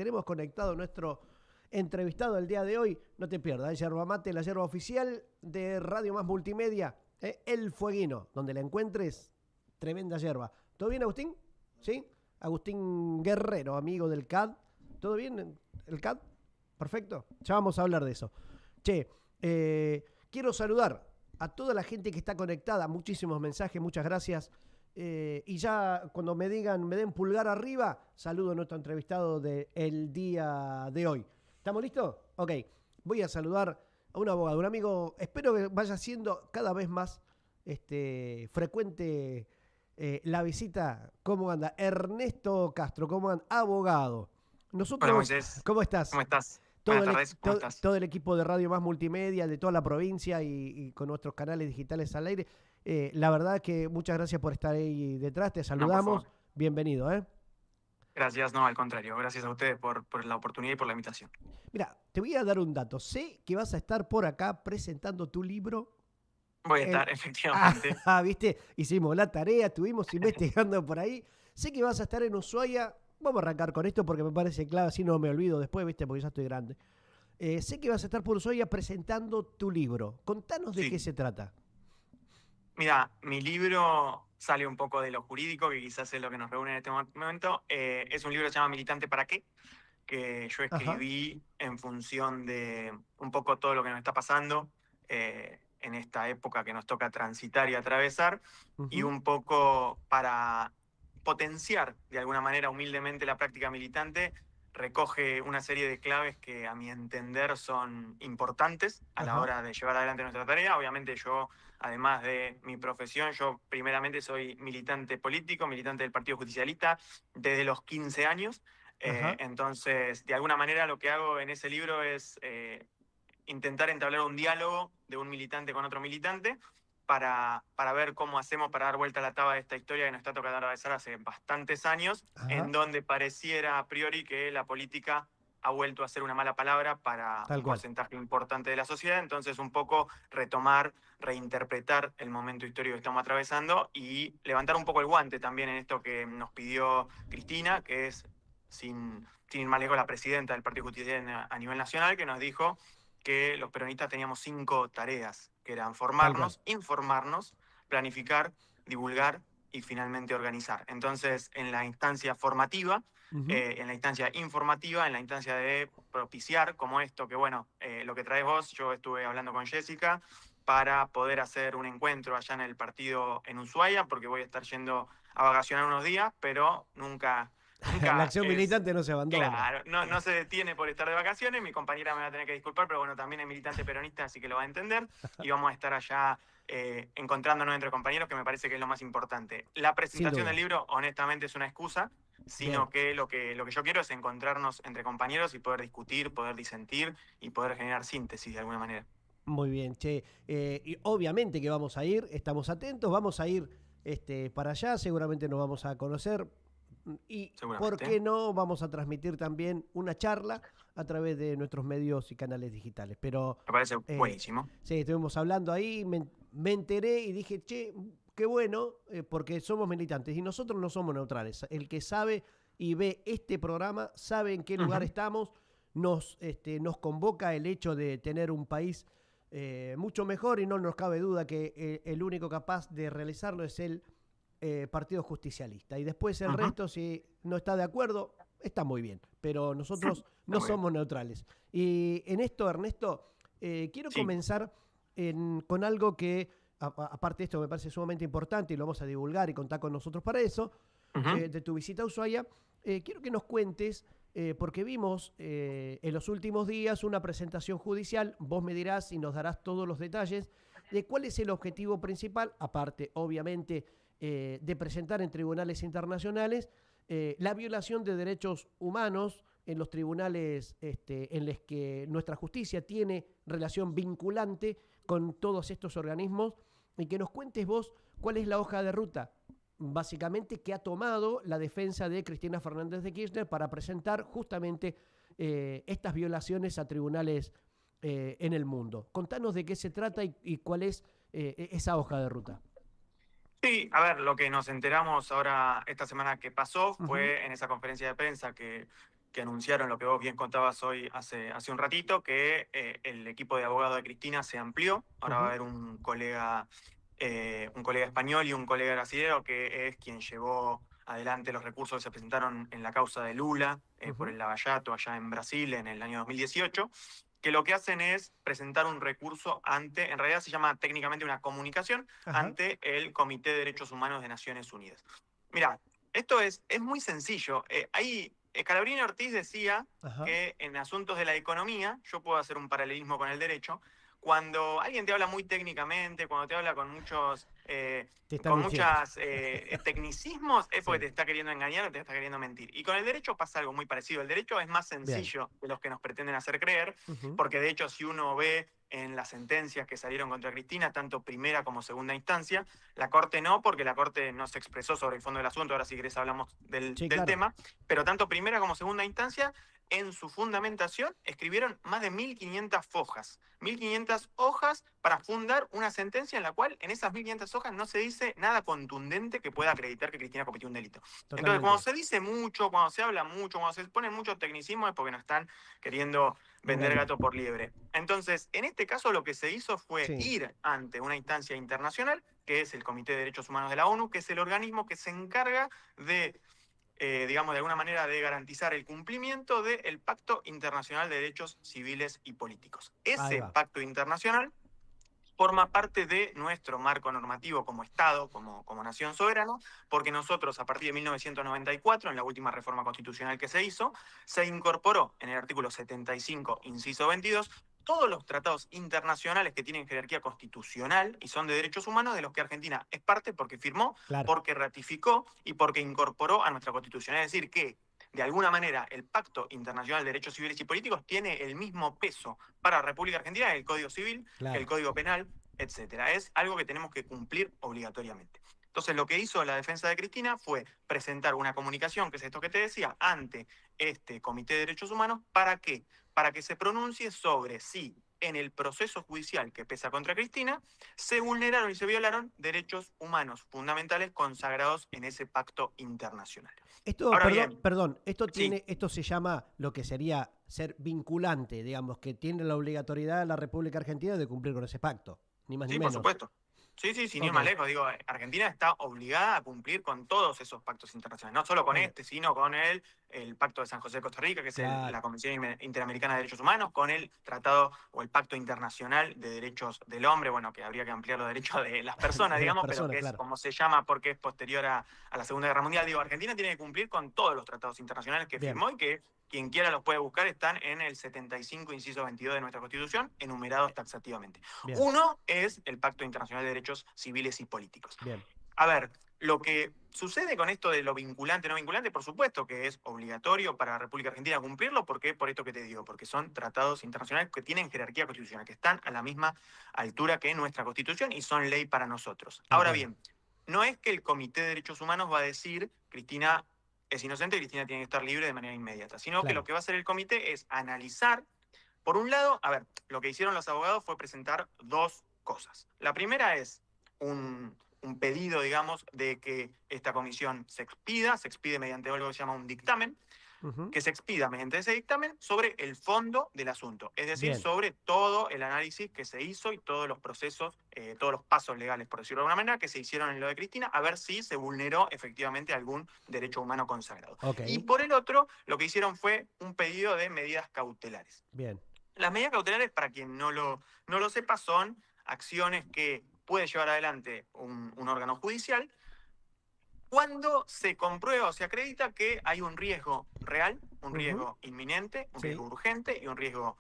tenemos conectado nuestro entrevistado el día de hoy. No te pierdas, Yerba Mate, la yerba oficial de Radio Más Multimedia, El Fueguino, donde la encuentres, tremenda yerba. ¿Todo bien, Agustín? ¿Sí? Agustín Guerrero, amigo del CAD. ¿Todo bien, el CAD? Perfecto. Ya vamos a hablar de eso. Che, quiero saludar a toda la gente que está conectada. Muchísimos mensajes, muchas gracias. Y ya cuando me den pulgar arriba, saludo a nuestro entrevistado del día de hoy. ¿Estamos listos? Ok. Voy a saludar a un abogado, un amigo. Espero que vaya siendo cada vez más frecuente la visita. ¿Cómo anda? Ernesto Castro, ¿cómo anda? Abogado. Hola Nosotros, Moisés, ¿cómo estás? ¿cómo estás? Todo Buenas el, tardes, ¿cómo estás? todo el equipo de Radio Más Multimedia, de toda la provincia y con nuestros canales digitales al aire. La verdad que muchas gracias por estar ahí detrás, te No, por saludamos. favor. Bienvenido, ¿eh? Gracias, no, al contrario. Gracias a ustedes por la oportunidad y por la invitación. Mira, te voy a dar un dato. Sé que vas a estar por acá presentando tu libro. Voy a El... estar, efectivamente. ¿Viste? Hicimos la tarea, estuvimos investigando por ahí. Sé que vas a estar en Ushuaia. Vamos a arrancar con esto porque me parece clave, así no me olvido después, ¿viste? Porque ya estoy grande. Sé que vas a estar por Ushuaia presentando tu libro. Contanos de qué Sí. se trata. Mira, mi libro sale un poco de lo jurídico, que quizás es lo que nos reúne en este momento. Es un libro que se llama Militante para qué, que yo Ajá. escribí en función de un poco todo lo que nos está pasando en esta época que nos toca transitar y atravesar, y Uh-huh. un poco para potenciar de alguna manera humildemente la práctica militante. Recoge una serie de claves que a mi entender son importantes a la Ajá. hora de llevar adelante nuestra tarea. Obviamente yo, además de mi profesión, yo primeramente soy militante político, militante del Partido Justicialista desde los 15 años. Ajá. Entonces, de alguna manera lo que hago en ese libro es intentar entablar un diálogo de un militante con otro militante para ver cómo hacemos para dar vuelta a la taba de esta historia que nos está tocando atravesar hace bastantes años, en Ajá. donde pareciera a priori que la política ha vuelto a ser una mala palabra para Tal un cual. porcentaje importante de la sociedad. Entonces, un poco retomar, reinterpretar el momento histórico que estamos atravesando y levantar un poco el guante también en esto que nos pidió Cristina, que es, sin ir más lejos, la presidenta del Partido Justicialista a nivel nacional, que nos dijo que los peronistas teníamos 5 tareas, que eran Tal cual. formarnos, informarnos, planificar, divulgar y finalmente organizar. Entonces, en la instancia formativa, Uh-huh. en la instancia informativa, en la instancia de propiciar, como esto, que bueno, lo que traes vos, yo estuve hablando con Jessica para poder hacer un encuentro allá en el partido en Ushuaia, porque voy a estar yendo a vacacionar unos días, pero nunca, La nunca acción es... militante no se abandona. Claro, no se detiene por estar de vacaciones, mi compañera me va a tener que disculpar, pero bueno, también es militante peronista, así que lo va a entender, y vamos a estar allá encontrándonos entre compañeros, que me parece que es lo más importante. La Sin presentación del dudas. libro, honestamente, es una excusa, Bien. sino que lo que yo quiero es encontrarnos entre compañeros y poder discutir, poder disentir y poder generar síntesis de alguna manera. Muy bien, che. Y obviamente que vamos a ir, estamos atentos, vamos a ir para allá, seguramente nos vamos a conocer. Y, ¿por Seguramente. qué no? Vamos a transmitir también una charla a través de nuestros medios y canales digitales. Pero Me parece eh, buenísimo. sí, estuvimos hablando ahí, me enteré y dije, che, qué bueno, porque somos militantes y nosotros no somos neutrales. El que sabe y ve este programa sabe en qué lugar Ujú. estamos, nos convoca el hecho de tener un país mucho mejor y no nos cabe duda que el único capaz de realizarlo es el Partido Justicialista. Y después el Ujú. resto, si no está de acuerdo, está muy bien. Pero nosotros Está no muy bien. somos neutrales. Y en esto, Ernesto, quiero Sí. comenzar con algo que, aparte de esto, me parece sumamente importante y lo vamos a divulgar y contar con nosotros para eso, Ujú. de tu visita a Ushuaia. Quiero que nos cuentes, porque vimos en los últimos días una presentación judicial, vos me dirás y nos darás todos los detalles de cuál es el objetivo principal, aparte, obviamente, de presentar en tribunales internacionales la violación de derechos humanos en los tribunales en los que nuestra justicia tiene relación vinculante con todos estos organismos, y que nos cuentes vos cuál es la hoja de ruta básicamente que ha tomado la defensa de Cristina Fernández de Kirchner para presentar justamente estas violaciones a tribunales en el mundo. Contanos de qué se trata y cuál es esa hoja de ruta. Sí, a ver, lo que nos enteramos ahora esta semana que pasó Uh -huh. fue en esa conferencia de prensa que que anunciaron lo que vos bien contabas hoy hace un ratito, que el equipo de abogados de Cristina se amplió. Ahora va a haber un colega español y un colega brasileño, que es quien llevó adelante los recursos que se presentaron en la causa de Lula por el Lava-Jato allá en Brasil en el año 2018, que lo que hacen es presentar un recurso ante, en realidad se llama técnicamente una comunicación, ante el Comité de Derechos Humanos de Naciones Unidas. Mira, esto es muy sencillo. Scalabrini Ortiz decía que en asuntos de la economía, yo puedo hacer un paralelismo con el derecho, cuando alguien te habla muy técnicamente, cuando te habla con muchos tecnicismos, es porque te está queriendo engañar o te está queriendo mentir. Y con el derecho pasa algo muy parecido. El derecho es más sencillo de los que nos pretenden hacer creer, porque de hecho si uno ve en las sentencias que salieron contra Cristina, tanto primera como segunda instancia, la Corte no, porque la Corte no se expresó sobre el fondo del asunto, ahora si querés hablamos del tema, pero tanto primera como segunda instancia, en su fundamentación escribieron más de 1.500 hojas. 1.500 hojas para fundar una sentencia en la cual en esas 1.500 hojas no se dice nada contundente que pueda acreditar que Cristina cometió un delito. Totalmente. Entonces, cuando se dice mucho, cuando se habla mucho, cuando se ponen muchos tecnicismos es porque nos están queriendo vender gato por liebre. Entonces, en este caso lo que se hizo fue ir ante una instancia internacional, que es el Comité de Derechos Humanos de la ONU, que es el organismo que se encarga de digamos, de alguna manera de garantizar el cumplimiento del Pacto Internacional de Derechos Civiles y Políticos. Ese pacto internacional forma parte de nuestro marco normativo como Estado, como nación soberana, porque nosotros a partir de 1994, en la última reforma constitucional que se hizo, se incorporó en el artículo 75, inciso 22, todos los tratados internacionales que tienen jerarquía constitucional y son de derechos humanos, de los que Argentina es parte porque firmó, porque ratificó y porque incorporó a nuestra Constitución. Es decir, que de alguna manera el Pacto Internacional de Derechos Civiles y Políticos tiene el mismo peso para la República Argentina que el Código Civil, que el Código Penal, etcétera. Es algo que tenemos que cumplir obligatoriamente. Entonces, lo que hizo la defensa de Cristina fue presentar una comunicación, que es esto que te decía, ante este Comité de Derechos Humanos. ¿Para qué? Para que se pronuncie sobre si en el proceso judicial que pesa contra Cristina se vulneraron y se violaron derechos humanos fundamentales consagrados en ese pacto internacional. Esto, perdón, esto se llama lo que sería ser vinculante, digamos, que tiene la obligatoriedad la República Argentina de cumplir con ese pacto, ni más ni menos. Sí, por supuesto. Sí, sin ir más lejos. Digo, Argentina está obligada a cumplir con todos esos pactos internacionales, no solo con sino con el Pacto de San José de Costa Rica, que es la Convención Interamericana de Derechos Humanos, con el Tratado o el Pacto Internacional de Derechos del Hombre, bueno, que habría que ampliar los derechos de las personas, digamos, pero que es como se llama porque es posterior a la Segunda Guerra Mundial. Digo, Argentina tiene que cumplir con todos los tratados internacionales que firmó y que quien quiera los puede buscar, están en el 75, inciso 22 de nuestra Constitución, enumerados taxativamente. Uno es el Pacto Internacional de Derechos Civiles y Políticos. A ver, lo que sucede con esto de lo vinculante o no vinculante, por supuesto que es obligatorio para la República Argentina cumplirlo, porque por esto que te digo, porque son tratados internacionales que tienen jerarquía constitucional, que están a la misma altura que nuestra Constitución y son ley para nosotros. Ahora bien, no es que el Comité de Derechos Humanos va a decir, Cristina es inocente, Cristina tiene que estar libre de manera inmediata, sino que lo que va a hacer el comité es analizar, por un lado, a ver, lo que hicieron los abogados fue presentar dos cosas. La primera es un pedido, digamos, de que esta comisión se expide mediante algo que se llama un dictamen, que se expida mediante ese dictamen sobre el fondo del asunto, es decir, sobre todo el análisis que se hizo y todos los procesos, todos los pasos legales, por decirlo de alguna manera, que se hicieron en lo de Cristina, a ver si se vulneró efectivamente algún derecho humano consagrado. Y por el otro, lo que hicieron fue un pedido de medidas cautelares. Las medidas cautelares, para quien no lo sepa, son acciones que puede llevar adelante un órgano judicial cuando se comprueba o se acredita que hay un riesgo real, un riesgo inminente, un riesgo urgente y un riesgo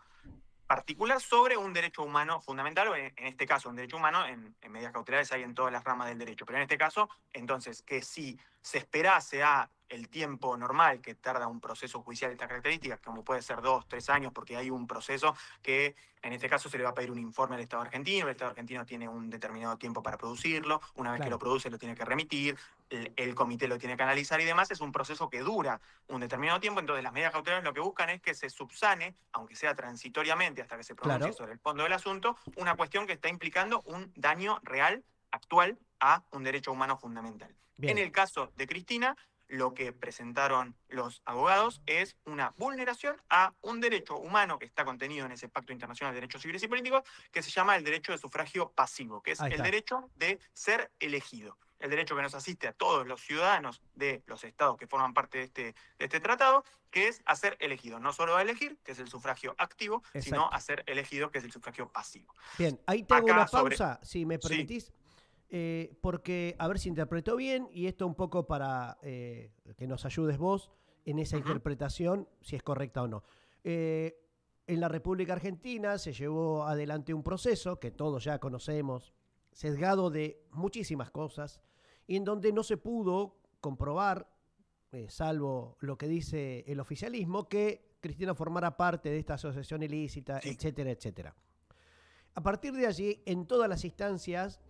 particular sobre un derecho humano fundamental, o en este caso un derecho humano, en medidas cautelares hay en todas las ramas del derecho, pero en este caso, entonces, que si se esperase a el tiempo normal que tarda un proceso judicial de estas características, como puede ser 2, 3 años, porque hay un proceso que en este caso se le va a pedir un informe al Estado argentino, el Estado argentino tiene un determinado tiempo para producirlo, una vez que lo produce lo tiene que remitir, el comité lo tiene que analizar y demás, es un proceso que dura un determinado tiempo, entonces las medidas cautelares lo que buscan es que se subsane, aunque sea transitoriamente hasta que se pronuncie sobre el fondo del asunto, una cuestión que está implicando un daño real, actual, a un derecho humano fundamental. En el caso de Cristina, lo que presentaron los abogados es una vulneración a un derecho humano que está contenido en ese Pacto Internacional de Derechos Civiles y Políticos, que se llama el derecho de sufragio pasivo, que es Ahí el está. derecho de ser elegido. El derecho que nos asiste a todos los ciudadanos de los estados que forman parte de este tratado, que es a ser elegido. No solo a elegir, que es el sufragio activo, sino Exacto. a ser elegido, que es el sufragio pasivo. Bien, ahí te hago Acá una sobre... pausa, si me Sí. permitís, porque a ver si interpretó bien y esto un poco para que nos ayudes vos en esa interpretación, si es correcta o no. En la República Argentina se llevó adelante un proceso que todos ya conocemos, sesgado de muchísimas cosas, y en donde no se pudo comprobar, salvo lo que dice el oficialismo, que Cristina formara parte de esta asociación ilícita, Sí. etcétera, etcétera. A partir de allí, en todas las instancias,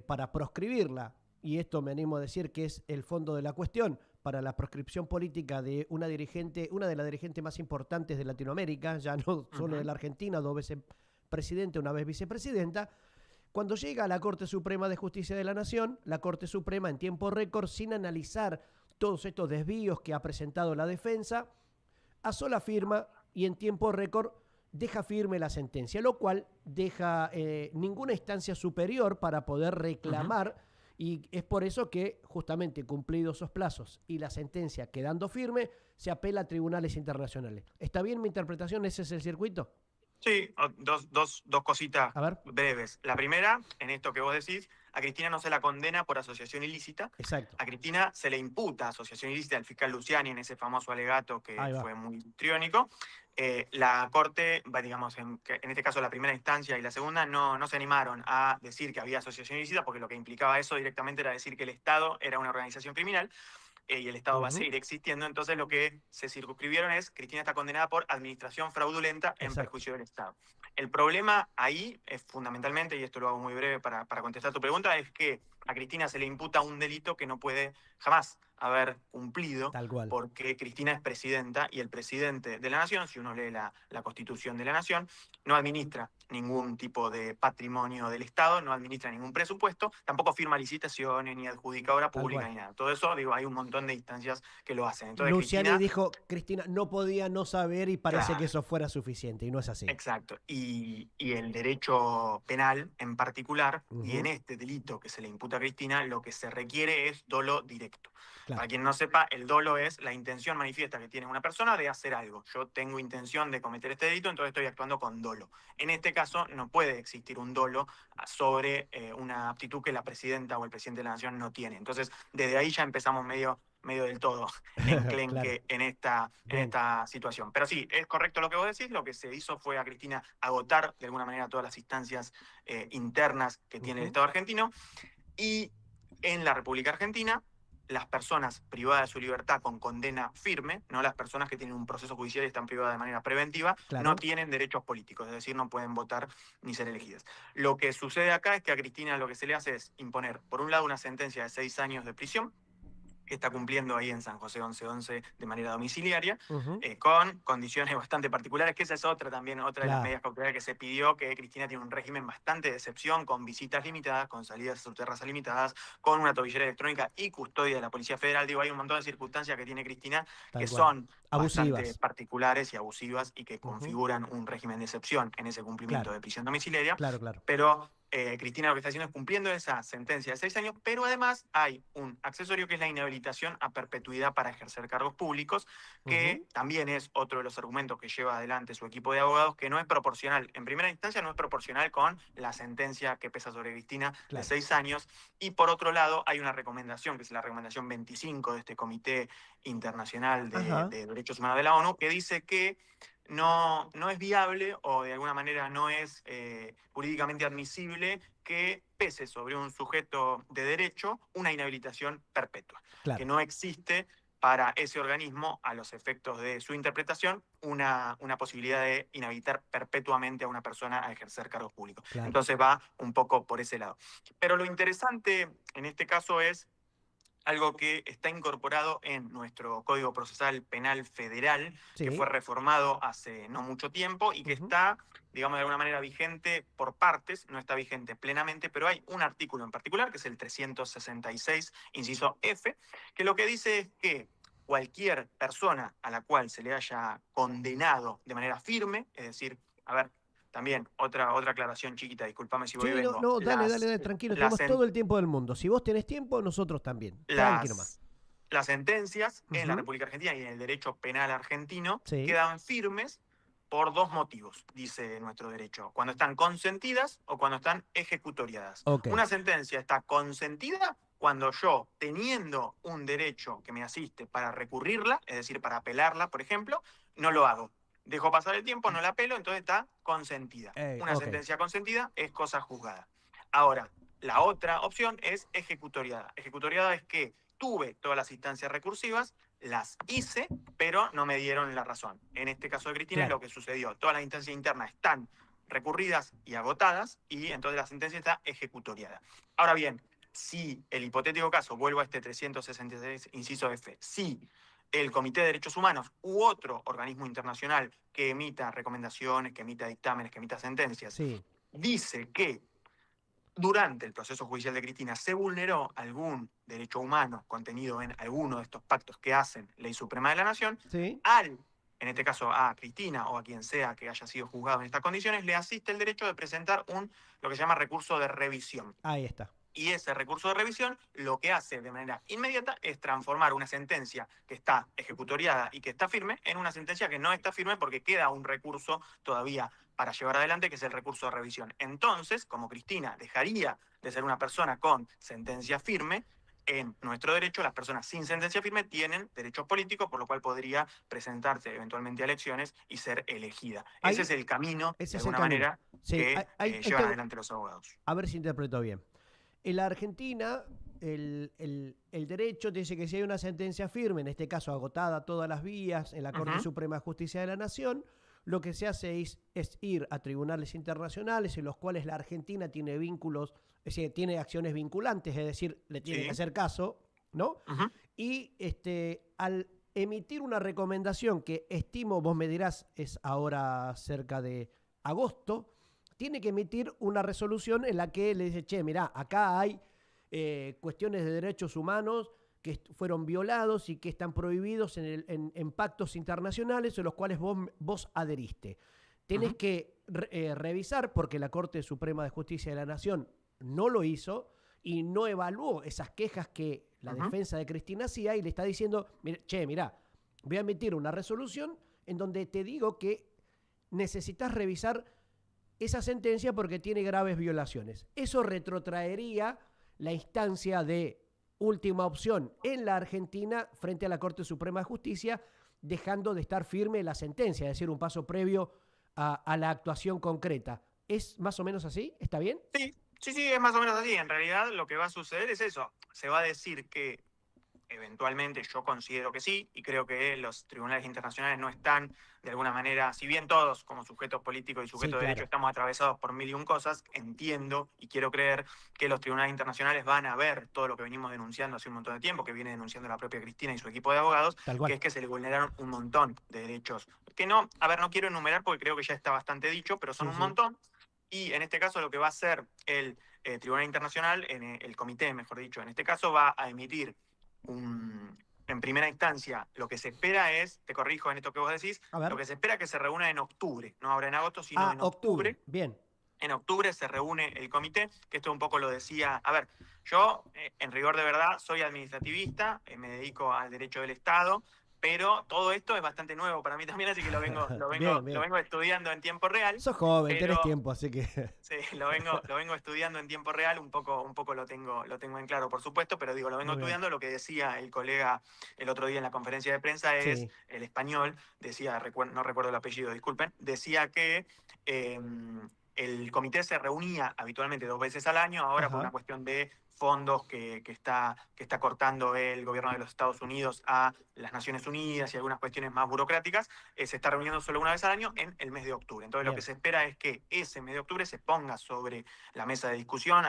para proscribirla, y esto me animo a decir que es el fondo de la cuestión, para la proscripción política de una dirigente, una de las dirigentes más importantes de Latinoamérica, ya no solo de la Argentina, 2 veces presidente, una vez vicepresidenta, cuando llega a la Corte Suprema de Justicia de la Nación, la Corte Suprema en tiempo récord, sin analizar todos estos desvíos que ha presentado la defensa, a sola firma y en tiempo récord deja firme la sentencia, lo cual deja ninguna instancia superior para poder reclamar, y es por eso que justamente cumplidos esos plazos y la sentencia quedando firme, se apela a tribunales internacionales. ¿Está bien mi interpretación? ¿Ese es el circuito? Sí, dos cositas A ver. breves. La primera, en esto que vos decís, a Cristina no se la condena por asociación ilícita. Exacto. A Cristina se le imputa asociación ilícita al fiscal Luciani en ese famoso alegato que fue muy histriónico. La Corte, digamos, en este caso la primera instancia y la segunda, no se animaron a decir que había asociación ilícita, porque lo que implicaba eso directamente era decir que el Estado era una organización criminal. Y el Estado va a seguir existiendo. Entonces lo que se circunscribieron es: Cristina está condenada por administración fraudulenta en perjuicio del Estado. El problema ahí es fundamentalmente, y esto lo hago muy breve para contestar tu pregunta, es que a Cristina se le imputa un delito que no puede jamás haber cumplido, Tal cual. porque Cristina es presidenta, y el presidente de la Nación, si uno lee la Constitución de la Nación, no administra ningún tipo de patrimonio del Estado, no administra ningún presupuesto, tampoco firma licitaciones, ni adjudica obra pública, ni nada. Todo eso, digo, hay un montón de instancias que lo hacen. Entonces, Luciani dijo, Cristina no podía no saber, y parece claro, que eso fuera suficiente, y no es así. Exacto. Y el derecho penal en particular, y en este delito que se le imputa a Cristina, lo que se requiere es dolo directo. Claro. Para quien no sepa, el dolo es la intención manifiesta que tiene una persona de hacer algo. Yo tengo intención de cometer este delito, entonces estoy actuando con dolo. En este caso, no puede existir un dolo sobre una aptitud que la presidenta o el presidente de la Nación no tiene. Entonces, desde ahí ya empezamos medio del todo enclenque en esta situación. Pero sí, es correcto lo que vos decís. Lo que se hizo fue a Cristina agotar de alguna manera todas las instancias internas que tiene el Estado argentino. Y en la República Argentina, las personas privadas de su libertad con condena firme, no las personas que tienen un proceso judicial y están privadas de manera preventiva, no tienen derechos políticos, es decir, no pueden votar ni ser elegidas. Lo que sucede acá es que a Cristina lo que se le hace es imponer, por un lado, una sentencia de 6 años de prisión, que está cumpliendo ahí en San José 1111 de manera domiciliaria, con condiciones bastante particulares, que esa es otra de las medidas cautelares que se pidió, que Cristina tiene un régimen bastante de excepción, con visitas limitadas, con salidas a su terraza limitadas, con una tobillera electrónica y custodia de la Policía Federal. Digo, hay un montón de circunstancias que tiene Cristina que son bastante particulares y abusivas, y que configuran un régimen de excepción en ese cumplimiento de prisión domiciliaria. Pero Cristina lo que está haciendo es cumpliendo esa sentencia de 6 años, pero además hay un accesorio que es la inhabilitación a perpetuidad para ejercer cargos públicos, que también es otro de los argumentos que lleva adelante su equipo de abogados, que no es proporcional. En primera instancia no es proporcional con la sentencia que pesa sobre Cristina de 6 años, y por otro lado hay una recomendación, que es la recomendación 25 de este Comité Internacional de Derechos Humanos de la ONU, que dice que no es viable, o de alguna manera no es jurídicamente admisible, que pese sobre un sujeto de derecho una inhabilitación perpetua. Que no existe para ese organismo, a los efectos de su interpretación, una posibilidad de inhabilitar perpetuamente a una persona a ejercer cargos públicos. Entonces va un poco por ese lado. Pero lo interesante en este caso es algo que está incorporado en nuestro Código Procesal Penal Federal, que Sí. fue reformado hace no mucho tiempo y que Ujú. está, digamos, de alguna manera vigente por partes, no está vigente plenamente, pero hay un artículo en particular, que es el 366, inciso F, que lo que dice es que cualquier persona a la cual se le haya condenado de manera firme, es decir, a ver, también otra aclaración chiquita, discúlpame si voy y Sí, no, vengo, no, dale, dale, dale, tranquilo, las, tenemos todo el tiempo del mundo. Si vos tenés tiempo, nosotros también. Tranquilo más. las, las sentencias en la Ujú. República Argentina y en el derecho penal argentino Sí, quedan firmes por dos motivos, dice nuestro derecho, cuando están consentidas o cuando están ejecutoriadas. ok, Una sentencia está consentida cuando yo, teniendo un derecho que me asiste para recurrirla, es decir, para apelarla, por ejemplo, no lo hago. Dejo pasar el tiempo, no la apelo, entonces está consentida. Una ok, sentencia consentida es cosa juzgada. Ahora, la otra opción es ejecutoriada. Ejecutoriada es que tuve todas las instancias recursivas, las hice, pero no me dieron la razón. En este caso de Cristina es claro. lo que sucedió. Todas las instancias internas están recurridas y agotadas y entonces la sentencia está ejecutoriada. Ahora bien, si el hipotético caso, vuelvo a este 366, inciso F, si el Comité de Derechos Humanos u otro organismo internacional que emita recomendaciones, que emita dictámenes, que emita sentencias, Sí, dice que durante el proceso judicial de Cristina se vulneró algún derecho humano contenido en alguno de estos pactos que hacen Ley Suprema de la Nación, sí, en este caso a Cristina o a quien sea que haya sido juzgado en estas condiciones, le asiste el derecho de presentar lo que se llama recurso de revisión. ahí está. Y ese recurso de revisión lo que hace de manera inmediata es transformar una sentencia que está ejecutoriada y que está firme en una sentencia que no está firme porque queda un recurso todavía para llevar adelante, que es el recurso de revisión. Entonces, como Cristina dejaría de ser una persona con sentencia firme, en nuestro derecho las personas sin sentencia firme tienen derechos políticos, por lo cual podría presentarse eventualmente a elecciones y ser elegida. Ese Ahí, es el camino, ese de es el alguna camino. manera, Sí, que ahí llevan tengo, adelante los abogados. a ver si interpreto bien. En la Argentina, el derecho dice que si hay una sentencia firme, en este caso agotada todas las vías en la Corte Ujú, Suprema de Justicia de la Nación, lo que se hace es ir a tribunales internacionales en los cuales la Argentina tiene vínculos, es decir, tiene acciones vinculantes, es decir, le tiene que sí. hacer caso, ¿no? Ujú. Y al emitir una recomendación que estimo, vos me dirás, es ahora cerca de agosto, tiene que emitir una resolución en la que le dice, che, mirá, acá hay cuestiones de derechos humanos que fueron violados y que están prohibidos en pactos internacionales a los cuales vos adheriste. Tenés Ujú, que revisar, porque la Corte Suprema de Justicia de la Nación no lo hizo y no evaluó esas quejas que la ujú. defensa de Cristina hacía y le está diciendo, che, mirá, voy a emitir una resolución en donde te digo que necesitas revisar esa sentencia porque tiene graves violaciones. Eso retrotraería la instancia de última opción en la Argentina frente a la Corte Suprema de Justicia, dejando de estar firme la sentencia, es decir, un paso previo a la actuación concreta. ¿Es más o menos así? ¿Está bien? Sí, sí, sí, es más o menos así. En realidad lo que va a suceder es eso. Se va a decir que eventualmente yo considero que sí, y creo que los tribunales internacionales no están, de alguna manera, si bien todos como sujetos políticos y Sí, sujetos de derecho claro. estamos atravesados por mil y un cosas, entiendo y quiero creer que los tribunales internacionales van a ver todo lo que venimos denunciando hace un montón de tiempo, que viene denunciando la propia Cristina y su equipo de abogados, Tal que cual. es que se le vulneraron un montón de derechos. Que no, a ver, no quiero enumerar porque creo que ya está bastante dicho, pero son Sí, un sí. montón. Y en este caso lo que va a hacer el Tribunal Internacional, el comité, mejor dicho, en este caso va a emitir en primera instancia, lo que se espera es, te corrijo en esto que vos decís, A lo ver. que se espera es que se reúna en octubre, no ahora en agosto, sino Ah, en octubre. octubre. Bien. En octubre se reúne el comité, que esto un poco lo decía, a ver, yo en rigor de verdad soy administrativista, me dedico al derecho del Estado, pero todo esto es bastante nuevo para mí también, así que Bien, lo bien. vengo estudiando en tiempo real, Sos joven, tenés pero tiempo, así que... sí, lo vengo estudiando en tiempo real, un poco lo tengo en claro, por supuesto, pero digo, lo vengo Muy bien. estudiando. Lo que decía el colega el otro día en la conferencia de prensa es, Sí. el español, decía, no recuerdo el apellido, disculpen, decía que el comité se reunía habitualmente 2 veces al año, ahora por una Ajá. cuestión de fondos que está cortando el gobierno de los Estados Unidos a las Naciones Unidas y algunas cuestiones más burocráticas, se está reuniendo solo una vez al año en el mes de octubre. Entonces lo que Bien. se espera es que ese mes de octubre se ponga sobre la mesa de discusión,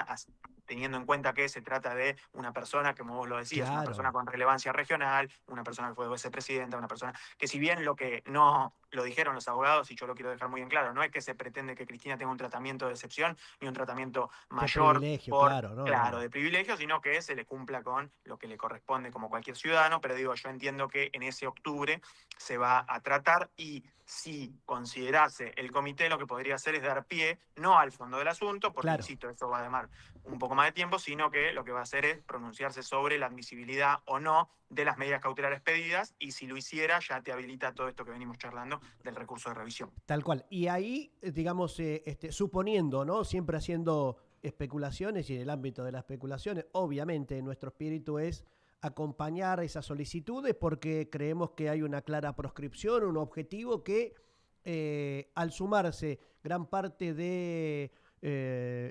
teniendo en cuenta que se trata de una persona, como vos lo decías, una persona Claro, con relevancia regional, una persona que fue vicepresidenta, una persona que, si bien lo que no lo dijeron los abogados, y yo lo quiero dejar muy en claro, no es que se pretende que Cristina tenga un tratamiento de excepción ni un tratamiento de mayor privilegio, por, claro, no, no, claro, no. de privilegio, sino que se le cumpla con lo que le corresponde como cualquier ciudadano. Pero digo, yo entiendo que en ese octubre se va a tratar, y si considerase el comité, lo que podría hacer es dar pie, no al fondo del asunto, porque, Claro. insisto, eso va a demandar un poco más de tiempo, sino que lo que va a hacer es pronunciarse sobre la admisibilidad o no de las medidas cautelares pedidas, y si lo hiciera ya te habilita todo esto que venimos charlando del recurso de revisión. Tal cual. Y ahí, digamos, suponiendo, ¿no? Siempre haciendo especulaciones, y en el ámbito de las especulaciones, obviamente nuestro espíritu es acompañar esas solicitudes porque creemos que hay una clara proscripción, un objetivo que al sumarse gran parte de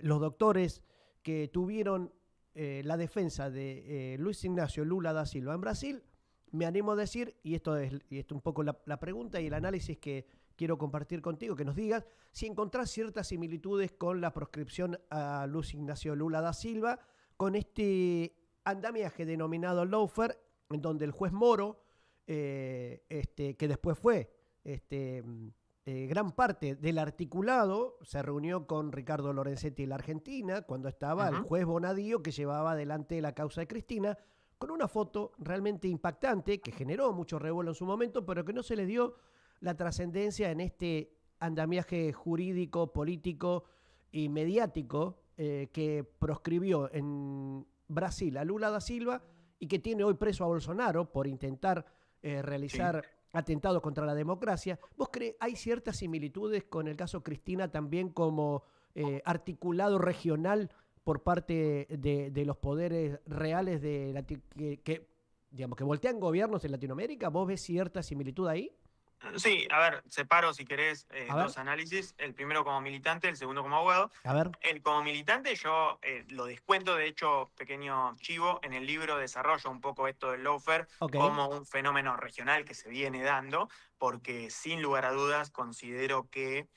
los doctores que tuvieron la defensa de Luis Ignacio Lula da Silva en Brasil, me animo a decir, y esto es un poco la pregunta y el análisis que quiero compartir contigo, que nos digas si encontrás ciertas similitudes con la proscripción a Luis Ignacio Lula da Silva, con este andamiaje denominado lawfare, en donde el juez Moro, que después fue gran parte del articulado, se reunió con Ricardo Lorenzetti en la Argentina, cuando estaba el juez Bonadío, que llevaba adelante la causa de Cristina, con una foto realmente impactante, que generó mucho revuelo en su momento, pero que no se le dio la trascendencia en este andamiaje jurídico, político y mediático que proscribió en Brasil a Lula da Silva y que tiene hoy preso a Bolsonaro por intentar realizar atentados contra la democracia. ¿Vos crees hay ciertas similitudes con el caso Cristina también como articulado regional por parte de los poderes reales digamos, que voltean gobiernos en Latinoamérica? ¿Vos ves cierta similitud ahí? Sí, a ver, separo, si querés, A ver, dos análisis, el primero como militante, el segundo como abogado. a ver. El como militante yo lo descuento, de hecho, pequeño chivo, en el libro desarrollo un poco esto del lawfare Ok, como un fenómeno regional que se viene dando, porque sin lugar a dudas considero que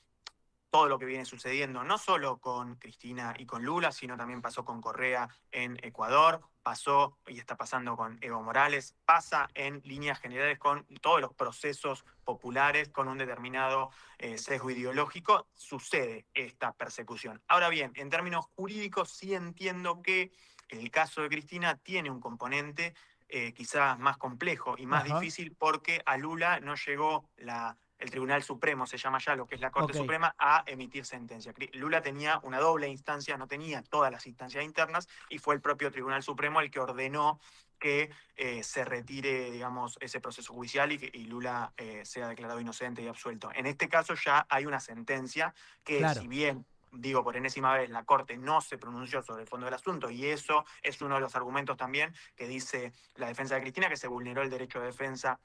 todo lo que viene sucediendo, no solo con Cristina y con Lula, sino también pasó con Correa en Ecuador, pasó y está pasando con Evo Morales, pasa en líneas generales con todos los procesos populares con un determinado sesgo ideológico, sucede esta persecución. Ahora bien, en términos jurídicos sí entiendo que el caso de Cristina tiene un componente quizás más complejo y más ajá, difícil, porque a Lula no llegó el Tribunal Supremo, se llama ya lo que es la Corte ok, Suprema, a emitir sentencia. Lula tenía una doble instancia, no tenía todas las instancias internas, y fue el propio Tribunal Supremo el que ordenó que se retire, digamos, ese proceso judicial y Lula sea declarado inocente y absuelto. En este caso ya hay una sentencia que, si claro. bien, digo por enésima vez, la Corte no se pronunció sobre el fondo del asunto, y eso es uno de los argumentos también que dice la defensa de Cristina, que se vulneró el derecho de defensa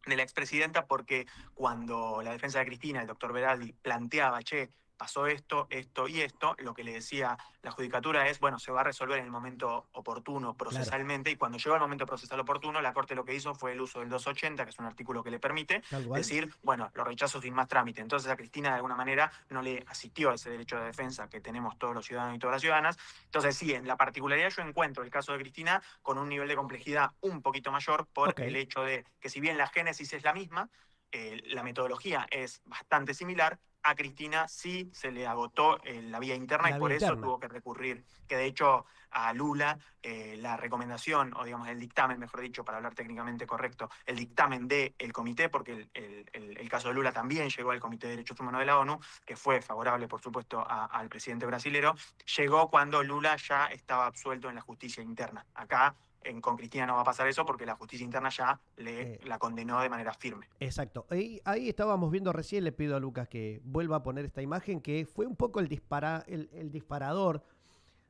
de la expresidenta, porque cuando la defensa de Cristina, el doctor Veraldi, planteaba, che, pasó esto, esto y esto, lo que le decía la judicatura es, bueno, se va a resolver en el momento oportuno Claro, procesalmente, y cuando llegó el momento procesal oportuno, la Corte lo que hizo fue el uso del 280, que es un artículo que le permite tal cual. decir, bueno, lo rechazo sin más trámite. Entonces a Cristina de alguna manera no le asistió ese derecho de defensa que tenemos todos los ciudadanos y todas las ciudadanas. Entonces sí, en la particularidad yo encuentro el caso de Cristina con un nivel de complejidad un poquito mayor, por Ok, el hecho de que, si bien la génesis es la misma, la metodología es bastante similar. A Cristina sí se le agotó la vía interna, y la vía por eso interna. tuvo que recurrir, que de hecho a Lula la recomendación, o digamos el dictamen, mejor dicho, para hablar técnicamente correcto, el dictamen del comité, porque el caso de Lula también llegó al Comité de Derechos Humanos de la ONU, que fue favorable, por supuesto, al presidente brasilero, llegó cuando Lula ya estaba absuelto en la justicia interna. Acá con Cristina no va a pasar eso, porque la justicia interna ya Eh, la condenó de manera firme. exacto. Ahí estábamos viendo recién, le pido a Lucas que vuelva a poner esta imagen, que fue un poco el disparador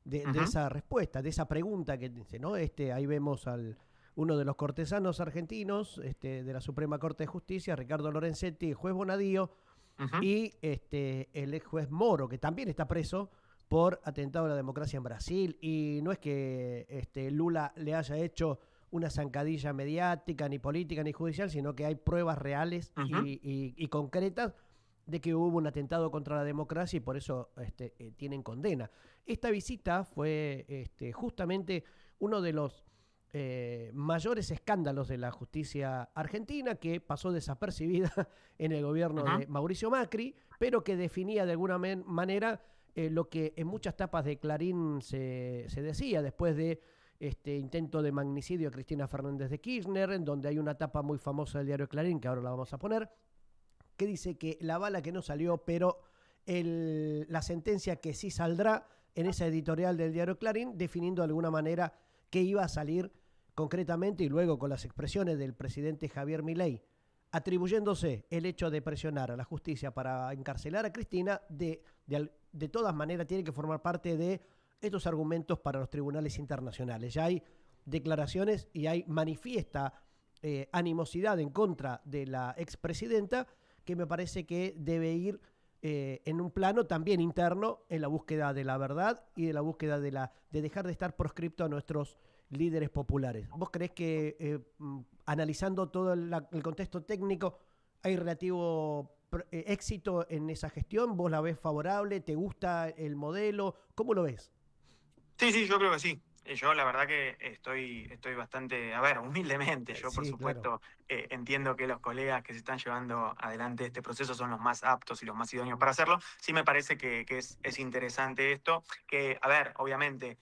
de Ujú. esa respuesta, de esa pregunta que dice, ¿no? Ahí vemos al uno de los cortesanos argentinos de la Suprema Corte de Justicia, Ricardo Lorenzetti, el juez Bonadío, Ujú. y el ex juez Moro, que también está preso por atentado a la democracia en Brasil. Y no es que Lula le haya hecho una zancadilla mediática, ni política, ni judicial, sino que hay pruebas reales y concretas de que hubo un atentado contra la democracia y por eso tienen condena. Esta visita fue justamente uno de los mayores escándalos de la justicia argentina, que pasó desapercibida en el gobierno de Mauricio Macri, pero que definía de alguna manera lo que en muchas tapas de Clarín se decía después de intento de magnicidio a Cristina Fernández de Kirchner, en donde hay una tapa muy famosa del diario Clarín, que ahora la vamos a poner, que dice que la bala que no salió, pero la sentencia que sí saldrá en esa editorial del diario Clarín, definiendo de alguna manera que iba a salir concretamente, y luego con las expresiones del presidente Javier Milei, atribuyéndose el hecho de presionar a la justicia para encarcelar a Cristina, de todas maneras tiene que formar parte de estos argumentos para los tribunales internacionales. Ya hay declaraciones y hay manifiesta animosidad en contra de la expresidenta, que me parece que debe ir en un plano también interno en la búsqueda de la verdad y de la búsqueda de dejar de estar proscripto a nuestros líderes populares. ¿Vos creés que analizando todo el contexto técnico hay relativo éxito en esa gestión? ¿Vos la ves favorable? ¿Te gusta el modelo? ¿Cómo lo ves? Sí, yo creo que sí. Yo la verdad que estoy bastante, a ver, humildemente, yo por supuesto entiendo que los colegas que se están llevando adelante este proceso son los más aptos y los más idóneos para hacerlo. Sí me parece que es interesante esto, que, a ver, obviamente,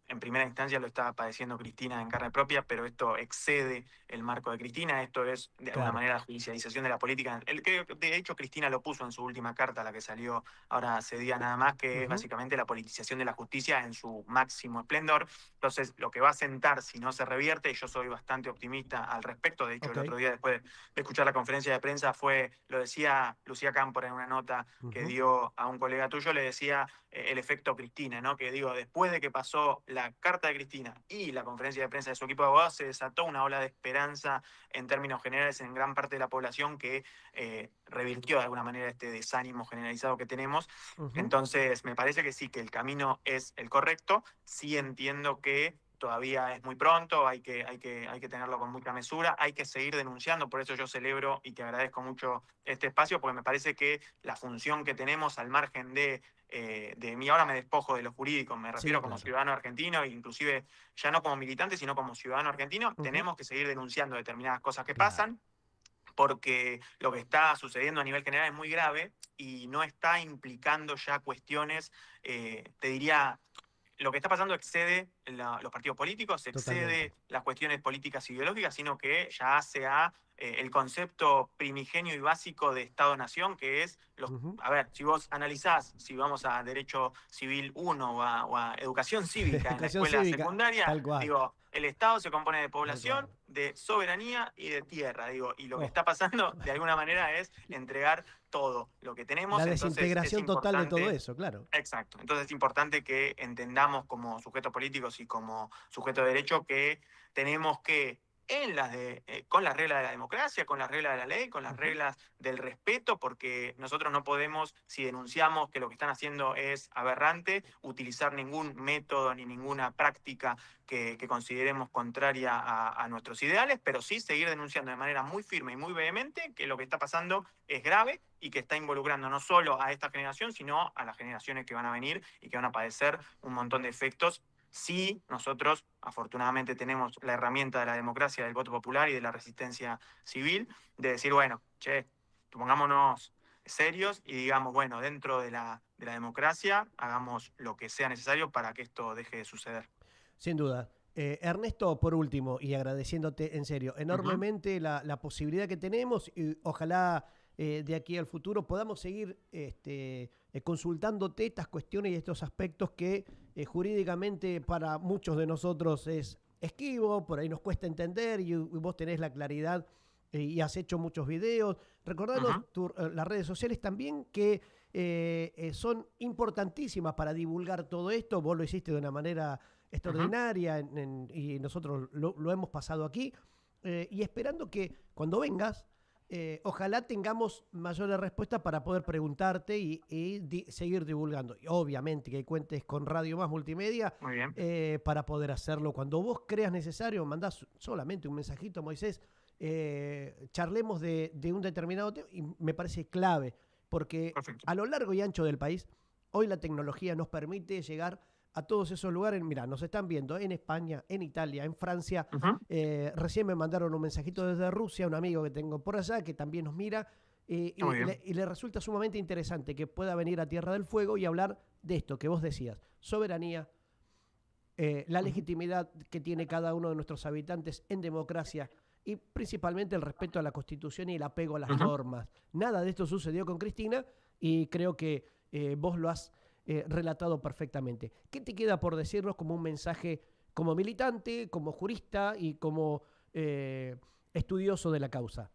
en primera instancia lo está padeciendo Cristina en carne propia, pero esto excede el marco de Cristina, esto es de alguna manera la judicialización de la política. De hecho, Cristina lo puso en su última carta, la que salió ahora hace día nada más, que es básicamente la politización de la justicia en su máximo esplendor. Entonces, lo que va a sentar si no se revierte, y yo soy bastante optimista al respecto, de hecho el otro día después de escuchar la conferencia de prensa lo decía Lucía Cámpora en una nota que dio a un colega tuyo, le decía el efecto Cristina, ¿no? Que digo, después de que pasó la carta de Cristina y la conferencia de prensa de su equipo de abogados, se desató una ola de esperanza en términos generales en gran parte de la población que revirtió de alguna manera este desánimo generalizado que tenemos. Entonces, me parece que sí, que el camino es el correcto. Sí entiendo que todavía es muy pronto, hay que tenerlo con mucha mesura, hay que seguir denunciando, por eso yo celebro y te agradezco mucho este espacio, porque me parece que la función que tenemos al margen de mí, ahora me despojo de lo jurídico, me refiero como ciudadano argentino, inclusive ya no como militante, sino como ciudadano argentino, tenemos que seguir denunciando determinadas cosas que pasan, porque lo que está sucediendo a nivel general es muy grave y no está implicando ya cuestiones, te diría, lo que está pasando excede los partidos políticos, excede las cuestiones políticas e ideológicas, sino que ya hace a el concepto primigenio y básico de Estado-Nación, que es, a ver, si vos analizás, si vamos a Derecho Civil 1 o a Educación Cívica en la escuela secundaria, digo, el Estado se compone de población, de soberanía y de tierra, digo, y lo que está pasando de alguna manera es entregar todo lo que tenemos. La desintegración total de todo eso, claro. Exacto. Entonces es importante que entendamos como sujetos políticos y como sujetos de derecho que tenemos que, con las reglas de la democracia, con las reglas de la ley, con las reglas del respeto, porque nosotros no podemos, si denunciamos que lo que están haciendo es aberrante, utilizar ningún método ni ninguna práctica que consideremos contraria a nuestros ideales, pero sí seguir denunciando de manera muy firme y muy vehemente que lo que está pasando es grave y que está involucrando no solo a esta generación, sino a las generaciones que van a venir y que van a padecer un montón de efectos. Sí, nosotros afortunadamente tenemos la herramienta de la democracia, del voto popular y de la resistencia civil, de decir, bueno, pongámonos serios y digamos, bueno, dentro de la democracia hagamos lo que sea necesario para que esto deje de suceder. Sin duda. Ernesto, por último, y agradeciéndote en serio, enormemente la posibilidad que tenemos, y ojalá de aquí al futuro podamos seguir consultándote estas cuestiones y estos aspectos que jurídicamente para muchos de nosotros es esquivo, por ahí nos cuesta entender, y vos tenés la claridad y has hecho muchos videos. Recordanos las redes sociales también, que son importantísimas para divulgar todo esto. Vos lo hiciste de una manera extraordinaria y nosotros lo hemos pasado aquí, y esperando que cuando vengas Ojalá tengamos mayores respuestas para poder preguntarte y seguir divulgando. Y obviamente que cuentes con Radio Más Multimedia Muy bien. para poder hacerlo. Cuando vos creas necesario, mandás solamente un mensajito, Moisés, charlemos de un determinado tema y me parece clave, porque Perfecto. a lo largo y ancho del país, hoy la tecnología nos permite llegar a todos esos lugares. Mirá, nos están viendo en España, en Italia, en Francia. Ujú. Recién me mandaron un mensajito desde Rusia, un amigo que tengo por allá que también nos mira Muy bien. y le resulta sumamente interesante que pueda venir a Tierra del Fuego y hablar de esto que vos decías, soberanía, la Ujú. legitimidad que tiene cada uno de nuestros habitantes en democracia y principalmente el respeto a la Constitución y el apego a las Ujú. normas. Nada de esto sucedió con Cristina y creo que vos lo has relatado perfectamente. ¿Qué te queda por decirnos como un mensaje como militante, como jurista y como estudioso de la causa?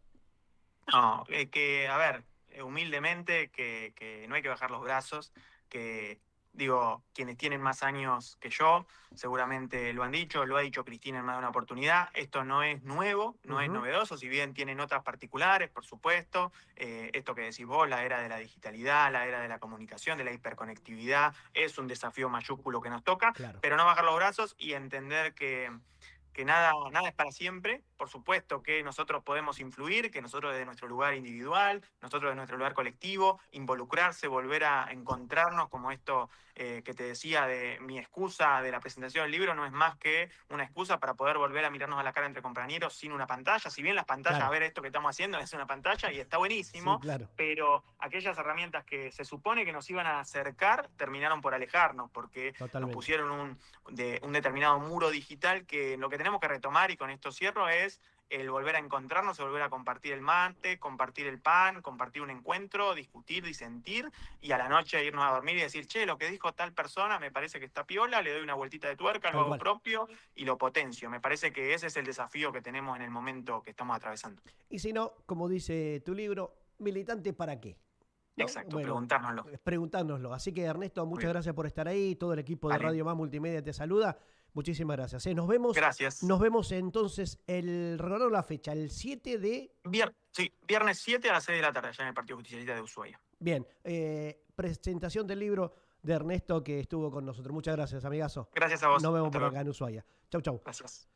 No, a ver, humildemente, que no hay que bajar los brazos, que digo, quienes tienen más años que yo, seguramente lo han dicho, lo ha dicho Cristina en más de una oportunidad, esto no es nuevo, no es Ujú. novedoso, si bien tienen otras particulares, por supuesto, esto que decís vos, la era de la digitalidad, la era de la comunicación, de la hiperconectividad, es un desafío mayúsculo que nos toca, Claro, pero no bajar los brazos y entender que nada, nada es para siempre. Por supuesto que nosotros podemos influir, que nosotros desde nuestro lugar individual, nosotros desde nuestro lugar colectivo, involucrarse, volver a encontrarnos, como esto que te decía de mi excusa de la presentación del libro, no es más que una excusa para poder volver a mirarnos a la cara entre compañeros sin una pantalla. Si bien las pantallas, a claro, ver esto que estamos haciendo es una pantalla y está sí, buenísimo, claro, pero aquellas herramientas que se supone que nos iban a acercar terminaron por alejarnos, porque nos totalmente. pusieron un determinado muro digital que lo que tenemos que retomar, y con esto cierro, es el volver a encontrarnos, el volver a compartir el mate, compartir el pan, compartir un encuentro, discutir, disentir, y a la noche irnos a dormir y decir, che, lo que dijo tal persona me parece que está piola, le doy una vueltita de tuerca, lo Tal hago cual. propio y lo potencio. Me parece que ese es el desafío que tenemos en el momento que estamos atravesando. Y si no, como dice tu libro, militante para qué, ¿no? Exacto, Bueno, preguntárnoslo. preguntárnoslo. Así que Ernesto, Muy muchas bien. gracias por estar ahí. Todo el equipo de Vale, Radio Más Multimedia te saluda. Muchísimas gracias. gracias. Nos vemos entonces recordando la fecha, el 7 de... Sí, viernes 7 a las 6 de la tarde, allá en el Partido Justicialista de Ushuaia. Bien, presentación del libro de Ernesto que estuvo con nosotros. Muchas gracias, amigazo. Gracias a vos. Nos vemos Hasta por luego. acá en Ushuaia. Chau, chau. Gracias.